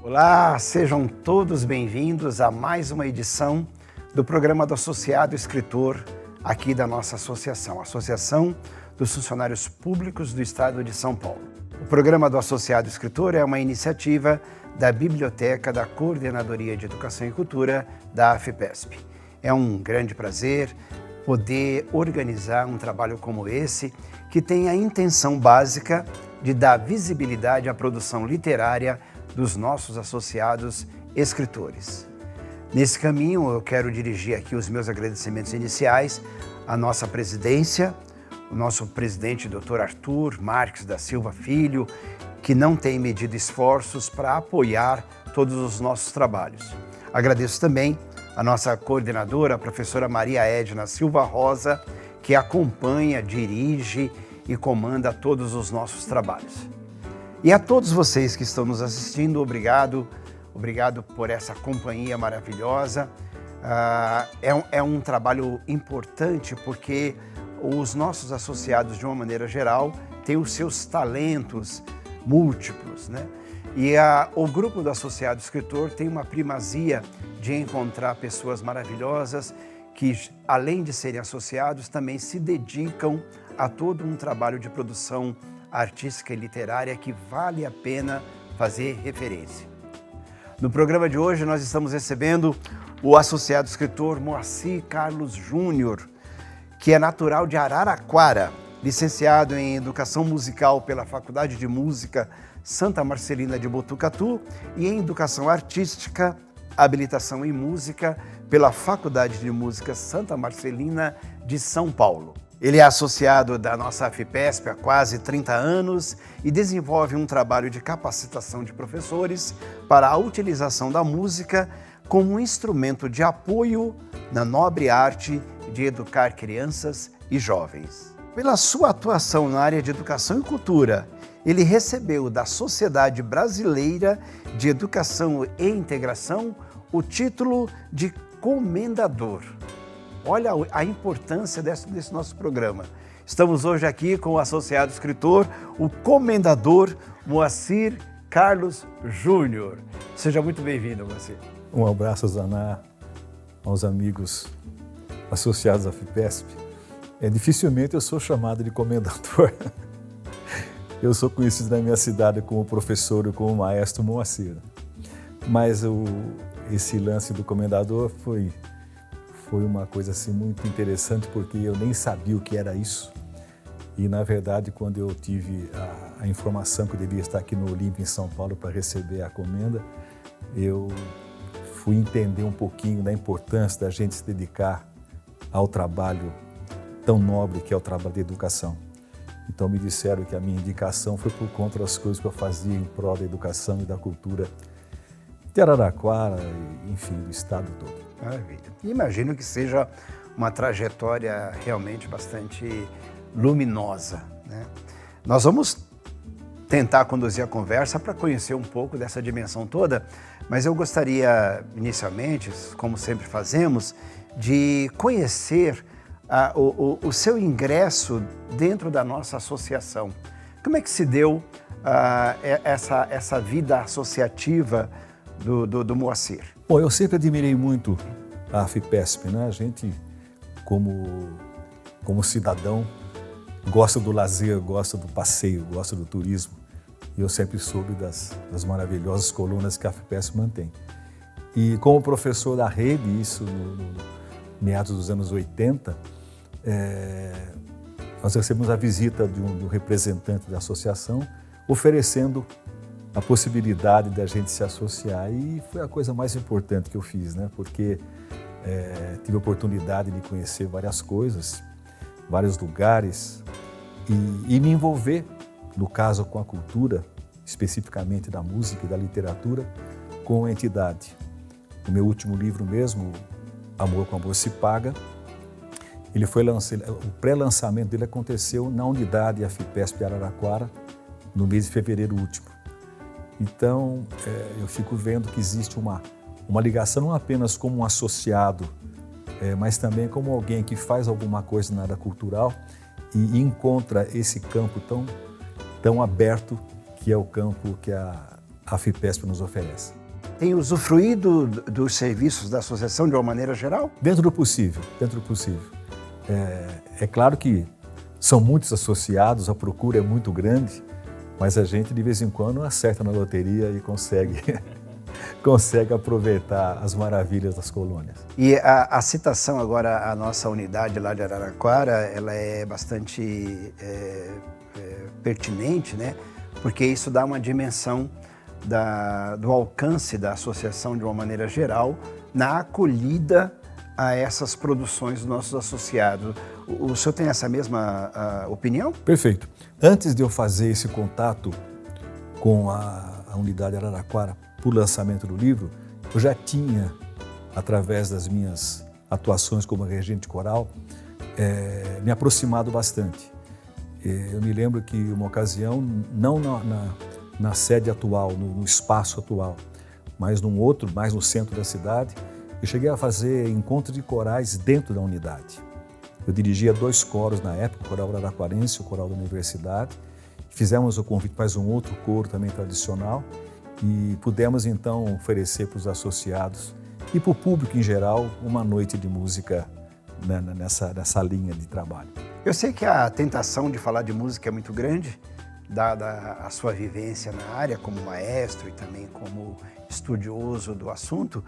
Olá, sejam todos bem-vindos a mais uma edição do programa do Associado Escritor aqui da nossa associação, Associação dos Funcionários Públicos do Estado de São Paulo. O programa do Associado Escritor é uma iniciativa da Biblioteca da Coordenadoria de Educação e Cultura da AFPESP. É um grande prazer poder organizar um trabalho como esse, que tem a intenção básica de dar visibilidade à produção literária dos nossos associados escritores. Nesse caminho, eu quero dirigir aqui os meus agradecimentos iniciais à nossa presidência, o nosso presidente, Dr. Arthur Marques da Silva Filho, que não tem medido esforços para apoiar todos os nossos trabalhos. Agradeço também a nossa coordenadora, a professora Maria Edna Silva Rosa, que acompanha, dirige e comanda todos os nossos trabalhos. E a todos vocês que estão nos assistindo, obrigado por essa companhia maravilhosa. É um trabalho importante porque os nossos associados, de uma maneira geral, têm os seus talentos múltiplos, né? E o grupo do Associado Escritor tem uma primazia de encontrar pessoas maravilhosas que, além de serem associados, também se dedicam a todo um trabalho de produção artística e literária que vale a pena fazer referência. No programa de hoje, nós estamos recebendo o associado escritor Moacir Carlos Júnior, que é natural de Araraquara, licenciado em Educação Musical pela Faculdade de Música Santa Marcelina de Botucatu e em Educação Artística, habilitação em Música pela Faculdade de Música Santa Marcelina de São Paulo. Ele é associado da nossa AFPESP há quase 30 anos e desenvolve um trabalho de capacitação de professores para a utilização da música como um instrumento de apoio na nobre arte de educar crianças e jovens. Pela sua atuação na área de educação e cultura, ele recebeu da Sociedade Brasileira de Educação e Integração o título de comendador. Olha a importância desse nosso programa. Estamos hoje aqui com o associado escritor, o comendador Moacir Carlos Júnior. Seja muito bem-vindo, Moacir. Um abraço, Zaná, aos amigos associados à FIPESP. Dificilmente eu sou chamado de comendador. Eu sou conhecido na minha cidade como professor e como maestro Moacir. Mas esse lance do comendador foi uma coisa assim muito interessante, porque eu nem sabia o que era isso. E, na verdade, quando eu tive a informação que eu devia estar aqui no Olímpia, em São Paulo, para receber a comenda, eu fui entender um pouquinho da importância da gente se dedicar ao trabalho tão nobre que é o trabalho de educação. Então, me disseram que a minha indicação foi por conta das coisas que eu fazia em prol da educação e da cultura de Araraquara, enfim, do estado todo. Maravilha. Imagino que seja uma trajetória realmente bastante luminosa, né? Nós vamos tentar conduzir a conversa para conhecer um pouco dessa dimensão toda, mas eu gostaria, inicialmente, como sempre fazemos, de conhecer o seu ingresso dentro da nossa associação. Como é que se deu essa vida associativa do Moacir? Bom, eu sempre admirei muito a AFPESP, né? A gente, como cidadão, gosta do lazer, gosta do passeio, gosta do turismo. E eu sempre soube das maravilhosas colunas que a AFPESP mantém. E como professor da rede, isso no meados dos anos 80, nós recebemos a visita de um representante da associação oferecendo a possibilidade da gente se associar, e foi a coisa mais importante que eu fiz, né? Porque tive a oportunidade de conhecer várias coisas, vários lugares e me envolver, no caso, com a cultura, especificamente da música e da literatura, com a entidade. O meu último livro mesmo, Amor com Amor se Paga, ele foi lançado, o pré-lançamento dele aconteceu na unidade AFPESP Araraquara, no mês de fevereiro último. Então, eu fico vendo que existe uma ligação não apenas como um associado, mas também como alguém que faz alguma coisa na área cultural e encontra esse campo tão aberto que é o campo que a a FIPESP nos oferece. Tem usufruído dos serviços da associação de uma maneira geral? Dentro do possível, dentro do possível. É claro que são muitos associados, a procura é muito grande, mas a gente de vez em quando acerta na loteria e consegue aproveitar as maravilhas das colônias. E a citação agora à nossa unidade lá de Araraquara, ela é bastante pertinente, né? Porque isso dá uma dimensão do alcance da associação de uma maneira geral na acolhida a essas produções dos nossos associados. O senhor tem essa mesma opinião? Perfeito. Antes de eu fazer esse contato com a unidade Araraquara para o lançamento do livro, eu já tinha, através das minhas atuações como regente coral, me aproximado bastante. Eu me lembro que uma ocasião, não na sede atual, no espaço atual, mas num outro, mais no centro da cidade, eu cheguei a fazer encontros de corais dentro da unidade. Eu dirigia 2 coros na época, o Coral Araraquarense e o Coral da Universidade. Fizemos o convite para um outro coro também tradicional e pudemos então oferecer para os associados e para o público em geral uma noite de música, né, nessa linha de trabalho. Eu sei que a tentação de falar de música é muito grande, dada a sua vivência na área como maestro e também como estudioso do assunto,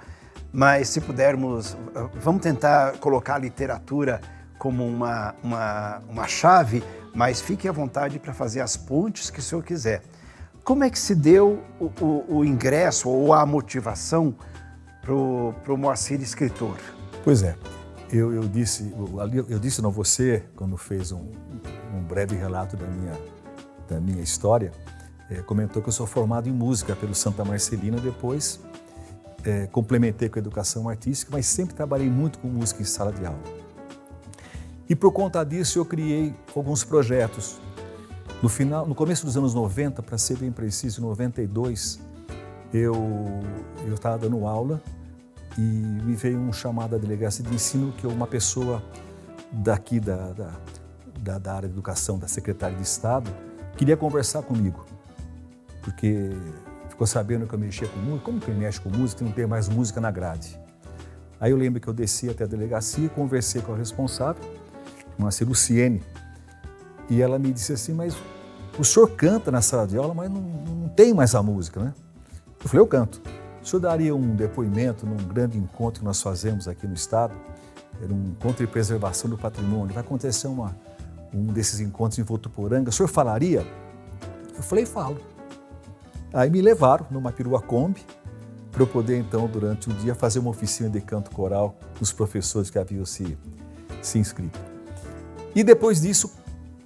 mas se pudermos, vamos tentar colocar a literatura como uma chave, mas fique à vontade para fazer as pontes que o senhor quiser. Como é que se deu o ingresso ou a motivação para o Moacir escritor? Pois é, eu disse a você, quando fez um breve relato da minha história, comentou que eu sou formado em música pelo Santa Marcelina, depois complementei com a educação artística, mas sempre trabalhei muito com música em sala de aula. E por conta disso eu criei alguns projetos. No começo dos anos 90, para ser bem preciso, em 92, eu estava dando aula e me veio um chamado da delegacia de ensino que uma pessoa daqui da área de educação, da Secretaria de Estado, queria conversar comigo, porque ficou sabendo que eu mexia com música. Como que eu mexo com música e não tem mais música na grade? Aí eu lembro que eu desci até a delegacia, conversei com a responsável, uma Luciene, e ela me disse assim, mas o senhor canta na sala de aula, mas não tem mais a música, né? Eu falei, eu canto. O senhor daria um depoimento num grande encontro que nós fazemos aqui no Estado? Era um encontro de preservação do patrimônio. Vai acontecer um desses encontros em Votuporanga. O senhor falaria? Eu falei, falo. Aí me levaram numa perua Kombi para eu poder, então, durante o dia, fazer uma oficina de canto coral com os professores que haviam se inscrito. E depois disso,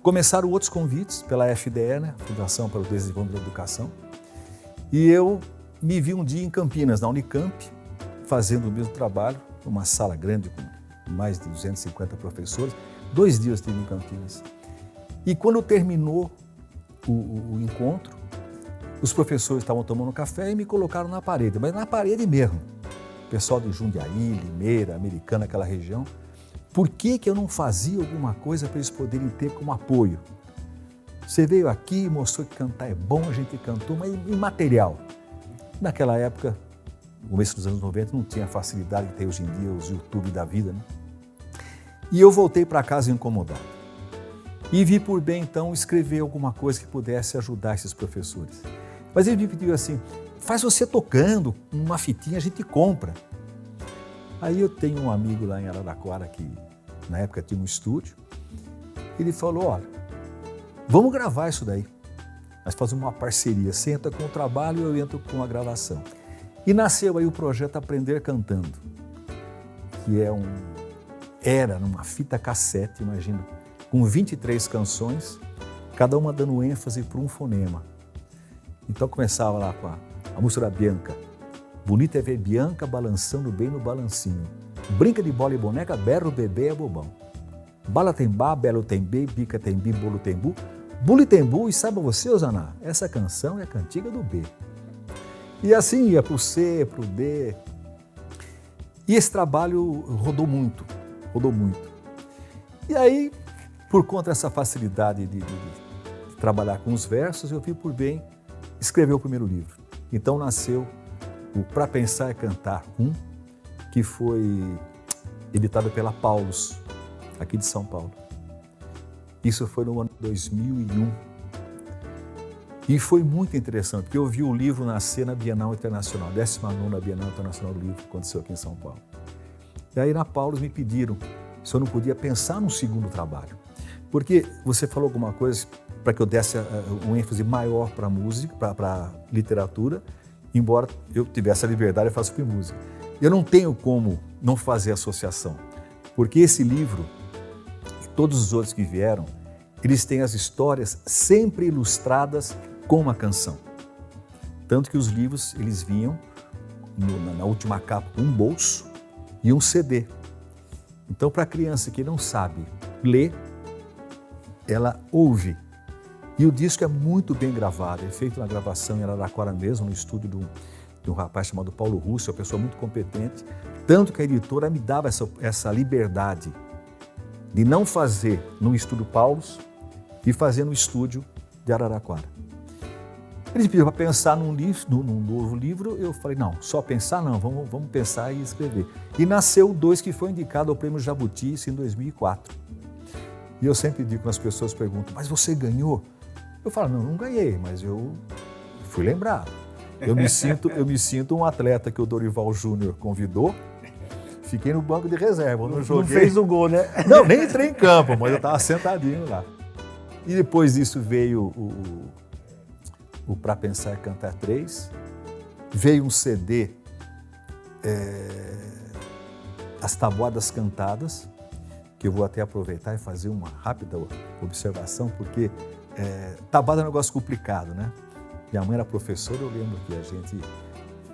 começaram outros convites pela FDE, né? Fundação para o Desenvolvimento da Educação. E eu me vi um dia em Campinas, na Unicamp, fazendo o mesmo trabalho, numa sala grande com mais de 250 professores. 2 dias estive em Campinas. E quando terminou o encontro, os professores estavam tomando café e me colocaram na parede, mas na parede mesmo. O pessoal de Jundiaí, Limeira, Americana, aquela região. Por que eu não fazia alguma coisa para eles poderem ter como apoio? Você veio aqui, mostrou que cantar é bom, a gente cantou, mas e material? Naquela época, no começo dos anos 90, não tinha a facilidade que tem hoje em dia os YouTube da vida, né? E eu voltei para casa incomodado. E vi por bem, então, escrever alguma coisa que pudesse ajudar esses professores. Mas ele me pediu assim, faz você tocando, uma fitinha a gente compra. Aí eu tenho um amigo lá em Araraquara que na época tinha um estúdio. Ele falou, olha, vamos gravar isso daí. Nós fazemos uma parceria, você entra com o trabalho e eu entro com a gravação. E nasceu aí o projeto Aprender Cantando, que era numa fita cassete, imagina, com 23 canções, cada uma dando ênfase para um fonema. Então começava lá com a música da Bianca. Bonita é ver Bianca balançando bem no balancinho. Brinca de bola e boneca, berro, bebê é bobão. Bala tem bá, belo tem B, bica tem bi, bolo tem bu. Bule tem bu, e saiba você, Osaná, essa canção é a cantiga do B. E assim ia para o C, para o D. E esse trabalho rodou muito. E aí, por conta dessa facilidade de trabalhar com os versos, eu vi por bem escrever o primeiro livro. Então nasceu o Pra Pensar e Cantar 1, que foi editado pela Paulus, aqui de São Paulo. Isso foi no ano 2001. E foi muito interessante, porque eu vi o livro nascer na Bienal Internacional, 19ª Bienal Internacional do Livro, que aconteceu aqui em São Paulo. E aí na Paulus me pediram se eu não podia pensar num segundo trabalho. Porque você falou alguma coisa para que eu desse um ênfase maior para a música, para a literatura, embora eu tivesse a liberdade de falar sobre música. Eu não tenho como não fazer associação, porque esse livro e todos os outros que vieram, eles têm as histórias sempre ilustradas com uma canção. Tanto que os livros, eles vinham na última capa um bolso e um CD. Então, para a criança que não sabe ler, ela ouve. E o disco é muito bem gravado, é feito na gravação em Araraquara mesmo, no estúdio de um rapaz chamado Paulo Russo, uma pessoa muito competente. Tanto que a editora me dava essa liberdade de não fazer no estúdio Paulus e fazer no estúdio de Araraquara. Eles pediram para pensar num novo livro, eu falei, não, só pensar não, vamos pensar e escrever. E nasceu o 2, que foi indicado ao Prêmio Jabuti, isso em 2004. E eu sempre digo, quando as pessoas perguntam, mas você ganhou? Eu falo, não ganhei, mas eu fui lembrado. Eu me sinto um atleta que o Dorival Júnior convidou, fiquei no banco de reserva, não joguei. Não fez o gol, né? Não, nem entrei em campo, mas eu estava sentadinho lá. E depois disso veio o Pra Pensar e Cantar 3, veio um CD, As Tabuadas Cantadas, que eu vou até aproveitar e fazer uma rápida observação, porque tabuada é um negócio complicado, né? Minha mãe era professora, eu lembro que a gente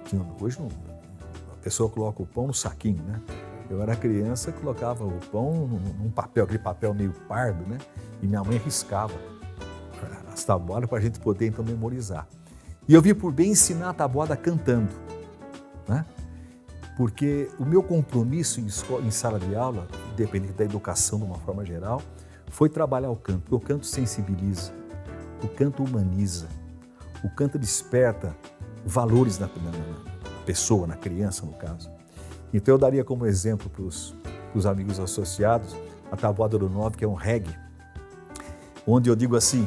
tinha, hoje a pessoa coloca o pão no saquinho, né? Eu era criança, colocava o pão num papel, aquele papel meio pardo, né? E minha mãe riscava as tabuadas para a gente poder então memorizar. E eu vi por bem ensinar a tabuada cantando, né? Porque o meu compromisso em sala de aula, independente da educação de uma forma geral, foi trabalhar o canto, porque o canto sensibiliza, o canto humaniza, o canto desperta valores na pessoa, na criança no caso. Então eu daria como exemplo para os amigos associados a tabuada do 9, que é um reggae, onde eu digo assim,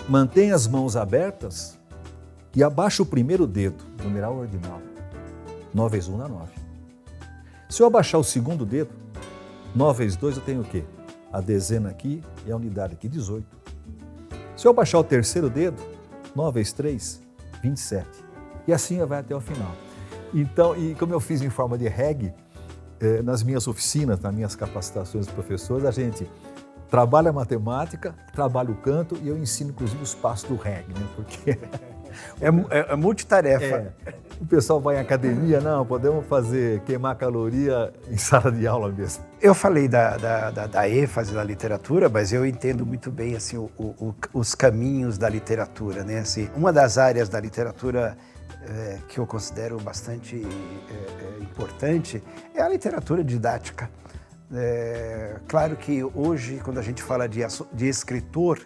mantenha as mãos abertas e abaixa o primeiro dedo, numeral ordinal. 9 vezes 1 dá 9. Se eu abaixar o segundo dedo, 9 vezes 2 eu tenho o quê? A dezena aqui e a unidade aqui, 18. Se eu abaixar o terceiro dedo, 9 vezes 3, 27. E assim vai até o final. Então, e como eu fiz em forma de reggae, nas minhas oficinas, nas minhas capacitações de professores, a gente trabalha a matemática, trabalha o canto e eu ensino inclusive os passos do reggae, né? Porque é multitarefa. O pessoal vai em academia, não, podemos queimar caloria em sala de aula mesmo. Eu falei da ênfase da literatura, mas eu entendo muito bem assim, os caminhos da literatura, né? Assim, uma das áreas da literatura que eu considero bastante importante é a literatura didática. Claro que hoje, quando a gente fala de escritor,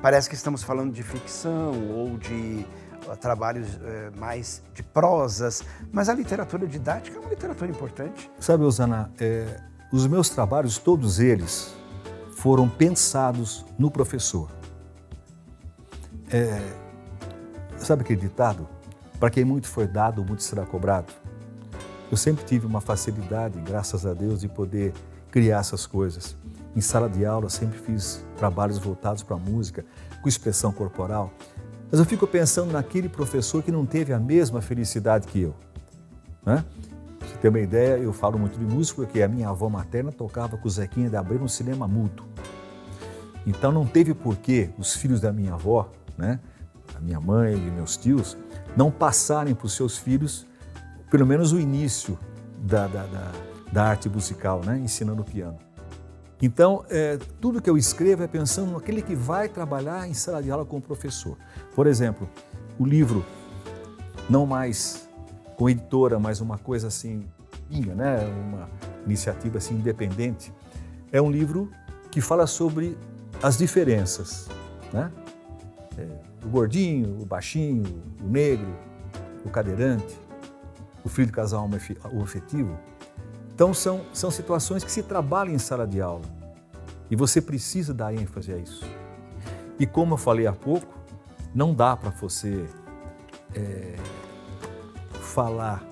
parece que estamos falando de ficção ou de trabalhos mais de prosas, mas a literatura didática é uma literatura importante. Sabe, Osana, os meus trabalhos, todos eles, foram pensados no professor. Sabe aquele ditado? Para quem muito foi dado, muito será cobrado. Eu sempre tive uma facilidade, graças a Deus, de poder criar essas coisas. Em sala de aula, sempre fiz trabalhos voltados para a música, com expressão corporal. Mas eu fico pensando naquele professor que não teve a mesma felicidade que eu, né? Pra você ter uma ideia, eu falo muito de música porque a minha avó materna tocava com o Zequinha de Abreu no cinema mudo. Então não teve porquê os filhos da minha avó, né, a minha mãe e meus tios, não passarem para os seus filhos pelo menos o início da arte musical, né, ensinando piano. Então, tudo que eu escrevo é pensando naquele que vai trabalhar em sala de aula com o professor. Por exemplo, o livro, não mais com editora, mas uma coisa assim, minha, né? Uma iniciativa assim, independente, é um livro que fala sobre as diferenças, né? O gordinho, o baixinho, o negro, o cadeirante, o filho de casal homoafetivo. Então são situações que se trabalham em sala de aula e você precisa dar ênfase a isso. E como eu falei há pouco, não dá para você falar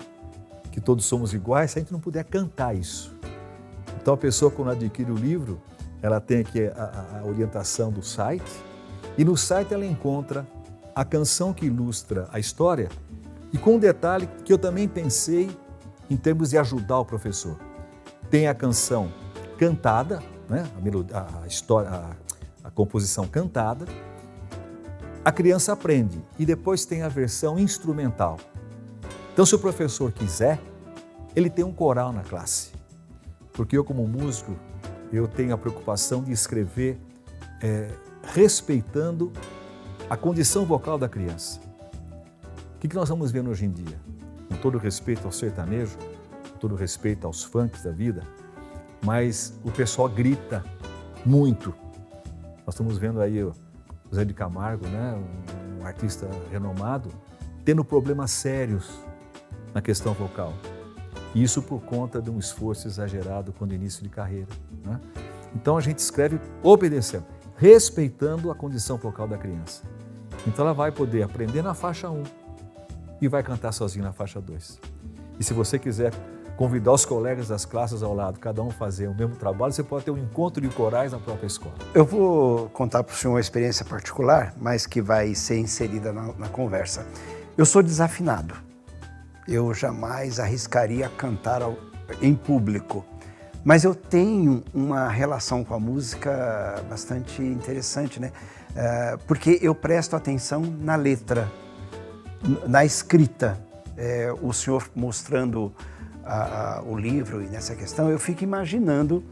que todos somos iguais se a gente não puder cantar isso. Então a pessoa, quando adquire o livro, ela tem aqui a orientação do site e no site ela encontra a canção que ilustra a história e com um detalhe que eu também pensei em termos de ajudar o professor. Tem a canção cantada, né? A história, a composição cantada, a criança aprende e depois tem a versão instrumental. Então, se o professor quiser, ele tem um coral na classe. Porque eu, como músico, eu tenho a preocupação de escrever respeitando a condição vocal da criança. O que nós vamos vendo hoje em dia? Com todo respeito ao sertanejo, com todo respeito aos funks da vida, mas o pessoal grita muito. Nós estamos vendo aí o Zé de Camargo, né, um artista renomado, tendo problemas sérios na questão vocal. Isso por conta de um esforço exagerado quando início de carreira, né? Então a gente escreve obedecendo, respeitando a condição vocal da criança. Então ela vai poder aprender na faixa 1 e vai cantar sozinha na faixa 2. E se você quiser convidar os colegas das classes ao lado, cada um fazer o mesmo trabalho, você pode ter um encontro de corais na própria escola. Eu vou contar para o senhor uma experiência particular, mas que vai ser inserida na conversa. Eu sou desafinado. Eu jamais arriscaria cantar em público. Mas eu tenho uma relação com a música bastante interessante, né? Porque eu presto atenção na letra, na escrita. O senhor mostrando o livro e nessa questão, eu fico imaginando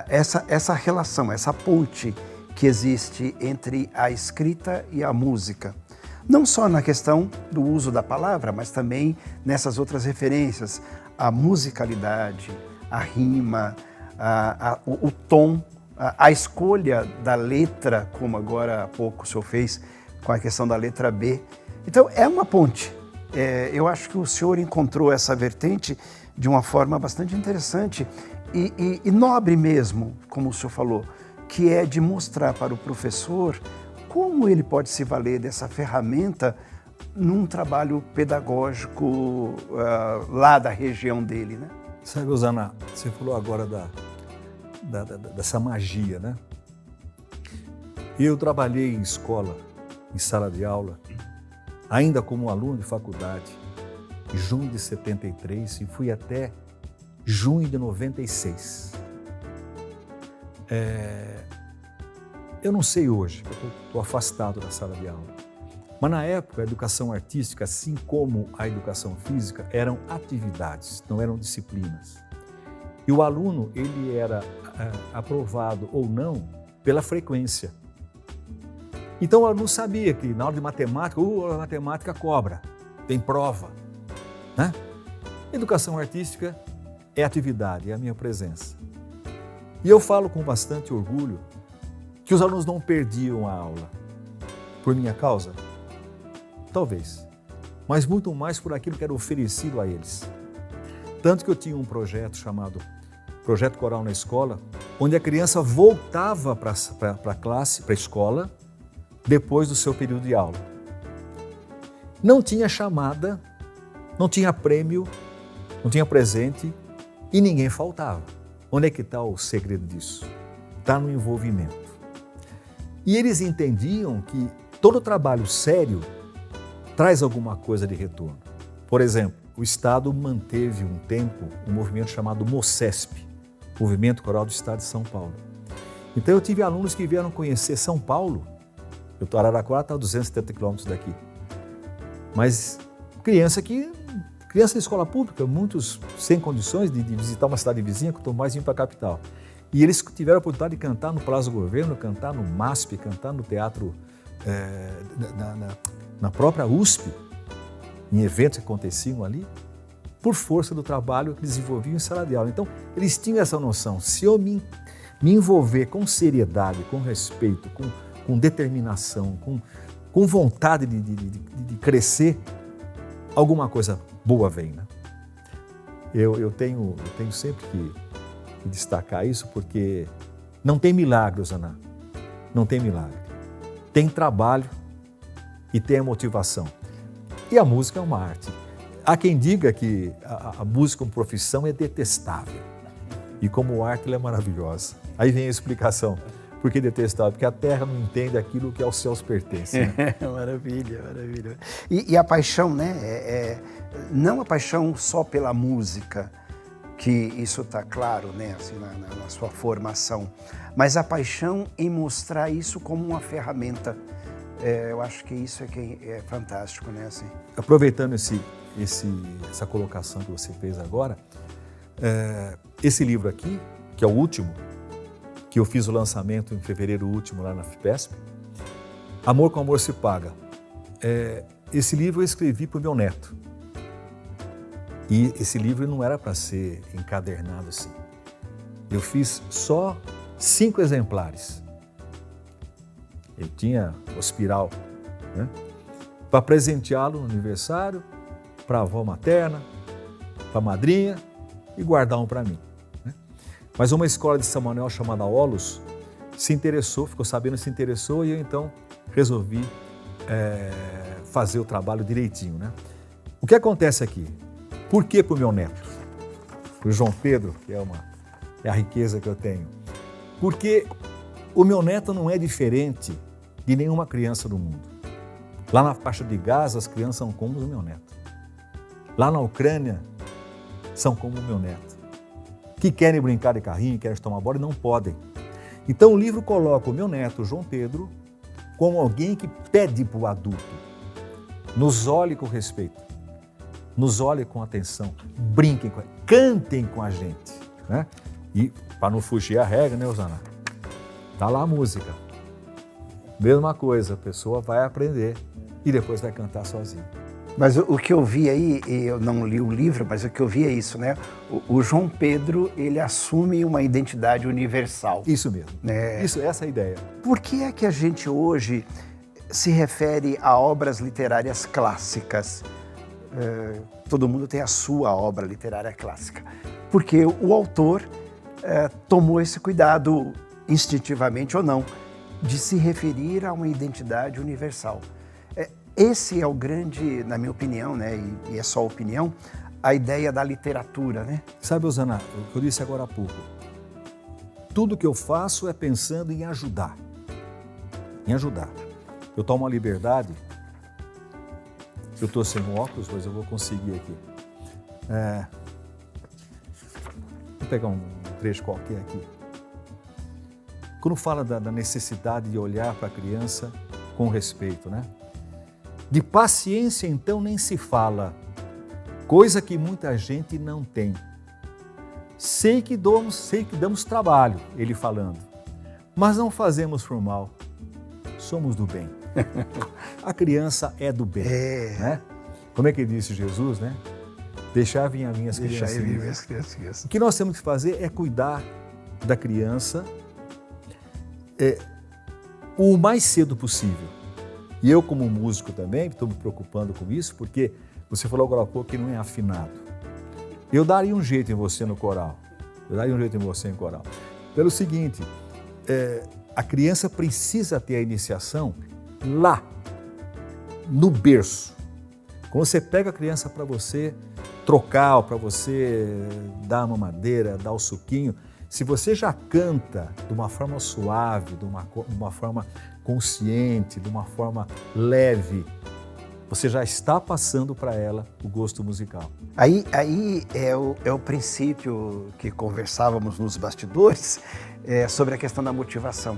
essa relação, essa ponte que existe entre a escrita e a música. Não só na questão do uso da palavra, mas também nessas outras referências, a musicalidade, a rima, o tom, a escolha da letra, como agora há pouco o senhor fez com a questão da letra B. Então, é uma ponte. Eu acho que o senhor encontrou essa vertente de uma forma bastante interessante e nobre mesmo, como o senhor falou, que é de mostrar para o professor como ele pode se valer dessa ferramenta num trabalho pedagógico lá da região dele, né? Sabe, Osana, você falou agora dessa magia, né? Eu trabalhei em escola, em sala de aula, ainda como aluno de faculdade, em junho de 73 e fui até junho de 96. Eu não sei hoje, eu estou afastado da sala de aula, mas na época a educação artística, assim como a educação física, eram atividades, não eram disciplinas. E o aluno, ele era aprovado ou não pela frequência. Então o aluno sabia que na aula de matemática, a matemática cobra, tem prova, né? Educação artística é atividade, é a minha presença. E eu falo com bastante orgulho que os alunos não perdiam a aula por minha causa? Talvez, mas muito mais por aquilo que era oferecido a eles. Tanto que eu tinha um projeto chamado Projeto Coral na Escola, onde a criança voltava para a classe, para a escola, depois do seu período de aula. Não tinha chamada, não tinha prêmio, não tinha presente e ninguém faltava. Onde é que está o segredo disso? Está no envolvimento. E eles entendiam que todo trabalho sério traz alguma coisa de retorno. Por exemplo, o Estado manteve um tempo um movimento chamado MOCESP, Movimento Coral do Estado de São Paulo. Então eu tive alunos que vieram conhecer São Paulo. Araraquara está a 270 quilômetros daqui. Mas criança de escola pública, muitos sem condições de visitar uma cidade vizinha, que estão mais indo para a capital. E eles tiveram a oportunidade de cantar no Plaza do Governo, cantar no MASP, cantar no teatro, na própria USP, em eventos que aconteciam ali, por força do trabalho que desenvolviam em sala de aula. Então, eles tinham essa noção, se eu me envolver com seriedade, com respeito, com determinação, com vontade de crescer, alguma coisa boa vem, né? Eu tenho sempre que destacar isso, porque não tem milagre, Osana. Não tem milagre. Tem trabalho e tem a motivação. E a música é uma arte. Há quem diga que a música como profissão é detestável. E como arte ela é maravilhosa. Aí vem a explicação. Por que detestável? Porque a terra não entende aquilo que aos céus pertence. Né? Maravilha, maravilha. E a paixão, né? Não a paixão só pela música, que isso está claro, né? Assim, na sua formação, mas a paixão em mostrar isso como uma ferramenta. Eu acho que isso é fantástico, né? Assim. Aproveitando essa colocação que você fez agora, esse livro aqui, que é o último, que eu fiz o lançamento em fevereiro último lá na FIPESP, Amor com Amor se Paga. Esse livro eu escrevi para o meu neto. E esse livro não era para ser encadernado assim. Eu fiz só 5 exemplares. Eu tinha o espiral, né? Para presenteá-lo no aniversário, para a avó materna, para a madrinha e guardar um para mim. Né? Mas uma escola de São Manuel chamada Olos se interessou, ficou sabendo, se interessou, e eu então resolvi fazer o trabalho direitinho. Né? O que acontece aqui? Por que para o meu neto? Para o João Pedro, que é a riqueza que eu tenho. Porque o meu neto não é diferente de nenhuma criança do mundo. Lá na faixa de Gaza, as crianças são como o meu neto. Lá na Ucrânia, são como o meu neto. Que querem brincar de carrinho, querem tomar bola e não podem. Então o livro coloca o meu neto, João Pedro, como alguém que pede para o adulto: nos olhe com respeito, nos olhem com atenção, brinquem com a gente, cantem com a gente. Né? E para não fugir a regra, né, Osana? Tá lá a música. Mesma coisa, a pessoa vai aprender e depois vai cantar sozinha. Mas o que eu vi aí, eu não li o livro, mas o que eu vi é isso, né? O João Pedro, ele assume uma identidade universal. Isso mesmo. Essa é a ideia. Por que é que a gente hoje se refere a obras literárias clássicas? Todo mundo tem a sua obra literária clássica. Porque o autor tomou esse cuidado, instintivamente ou não, de se referir a uma identidade universal. Esse é o grande, na minha opinião, né, e é só opinião, a ideia da literatura, né? Sabe, Osana, o que eu disse agora há pouco, tudo que eu faço é pensando em ajudar. Em ajudar. Eu tomo a liberdade, eu estou sem óculos, mas eu vou conseguir aqui. Vou pegar um trecho qualquer aqui. Quando fala da necessidade de olhar para a criança com respeito, né? De paciência, então, nem se fala, coisa que muita gente não tem. Sei que damos trabalho, ele falando, mas não fazemos por mal, somos do bem. A criança é do bem, né? Como é que disse Jesus, né? Deixar vir as minhas crianças. O que nós temos que fazer é cuidar da criança o mais cedo possível. E eu, como músico também, estou me preocupando com isso, porque você falou agora há pouco que não é afinado. Eu daria um jeito em você no coral. Pelo seguinte, a criança precisa ter a iniciação lá, no berço. Quando você pega a criança para você trocar, para você dar a mamadeira, dar o suquinho, se você já canta de uma forma suave, de uma forma consciente, de uma forma leve, você já está passando para ela o gosto musical. Aí é o princípio que conversávamos nos bastidores sobre a questão da motivação.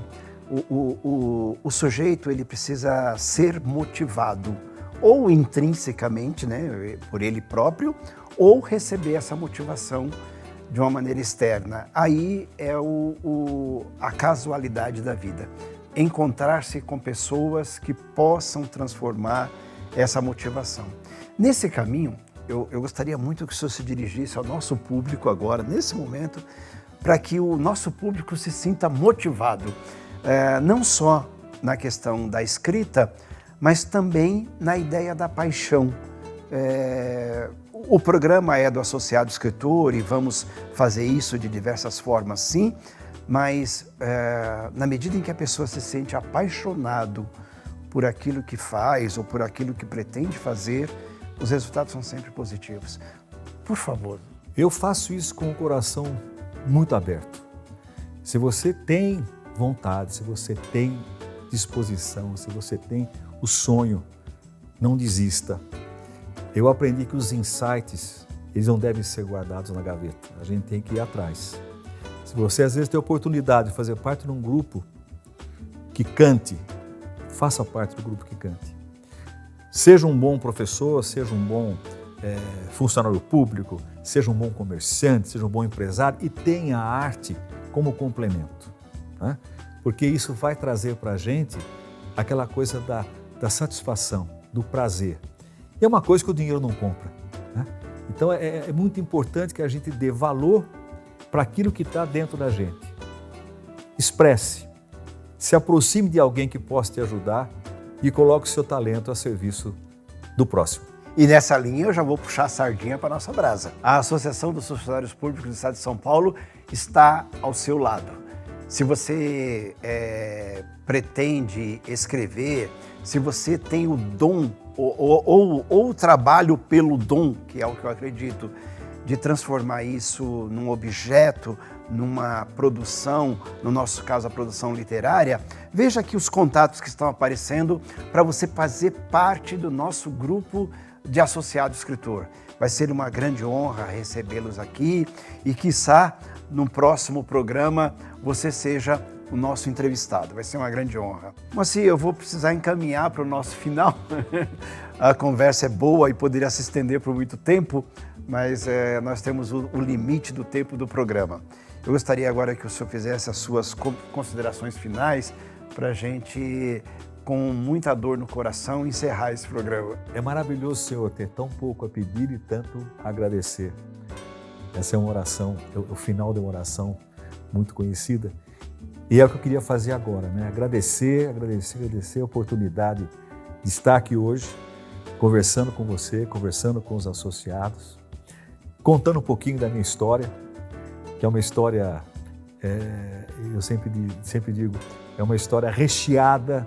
O sujeito, ele precisa ser motivado ou intrinsecamente, né, por ele próprio, ou receber essa motivação de uma maneira externa. Aí é a casualidade da vida. Encontrar-se com pessoas que possam transformar essa motivação. Nesse caminho, eu gostaria muito que o senhor se dirigisse ao nosso público agora, nesse momento, para que o nosso público se sinta motivado, não só na questão da escrita, mas também na ideia da paixão. O programa é do associado escritor e vamos fazer isso de diversas formas, sim, mas na medida em que a pessoa se sente apaixonado por aquilo que faz ou por aquilo que pretende fazer, os resultados são sempre positivos. Por favor. Eu faço isso com o coração muito aberto. Se você tem vontade, se você tem disposição, se você tem o sonho, não desista. Eu aprendi que os insights, eles não devem ser guardados na gaveta. A gente tem que ir atrás. Se você às vezes tem a oportunidade de fazer parte de um grupo que cante, faça parte do grupo que cante. Seja um bom professor, seja um bom funcionário público, seja um bom comerciante, seja um bom empresário e tenha a arte como complemento, né? Porque isso vai trazer para a gente aquela coisa da satisfação, do prazer. E é uma coisa que o dinheiro não compra, né? Então é muito importante que a gente dê valor para aquilo que está dentro da gente. Expresse, se aproxime de alguém que possa te ajudar e coloque o seu talento a serviço do próximo. E nessa linha eu já vou puxar a sardinha para a nossa brasa. A Associação dos Funcionários Públicos do Estado de São Paulo está ao seu lado. Se você pretende escrever, se você tem o dom ou o trabalho pelo dom, que é o que eu acredito, de transformar isso num objeto, numa produção, no nosso caso a produção literária, veja aqui os contatos que estão aparecendo para você fazer parte do nosso grupo de associado escritor. Vai ser uma grande honra recebê-los aqui e, quiçá, no próximo programa você seja o nosso entrevistado. Vai ser uma grande honra. Mas eu vou precisar encaminhar para o nosso final. A conversa é boa e poderia se estender por muito tempo, mas nós temos o limite do tempo do programa. Eu gostaria agora que o senhor fizesse as suas considerações finais para a gente, com muita dor no coração, encerrar esse programa. É maravilhoso, Senhor, ter tão pouco a pedir e tanto a agradecer. Essa é uma oração, o final de uma oração muito conhecida. E é o que eu queria fazer agora, né? Agradecer a oportunidade de estar aqui hoje, conversando com você, conversando com os associados, contando um pouquinho da minha história, que é uma história, eu sempre digo, é uma história recheada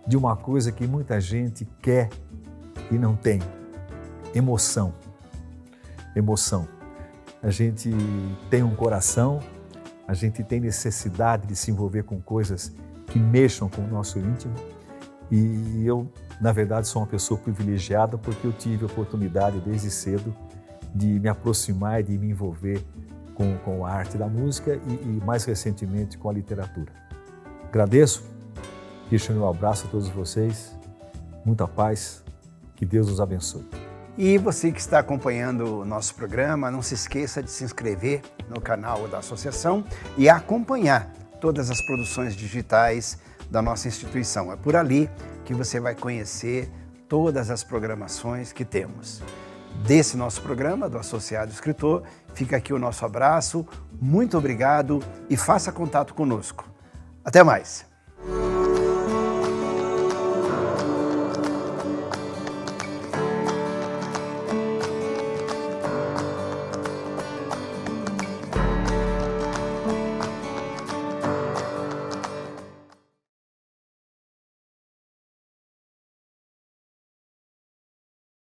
de uma coisa que muita gente quer e não tem: emoção. Emoção. A gente tem um coração, a gente tem necessidade de se envolver com coisas que mexam com o nosso íntimo. E eu, na verdade, sou uma pessoa privilegiada porque eu tive a oportunidade desde cedo de me aproximar e de me envolver com a arte da música e mais recentemente com a literatura. Agradeço, deixo meu abraço a todos vocês, muita paz, que Deus os abençoe. E você que está acompanhando o nosso programa, não se esqueça de se inscrever no canal da Associação e acompanhar todas as produções digitais da nossa instituição. É por ali que você vai conhecer todas as programações que temos. Desse nosso programa, do Associado Escritor, fica aqui o nosso abraço, muito obrigado e faça contato conosco. Até mais!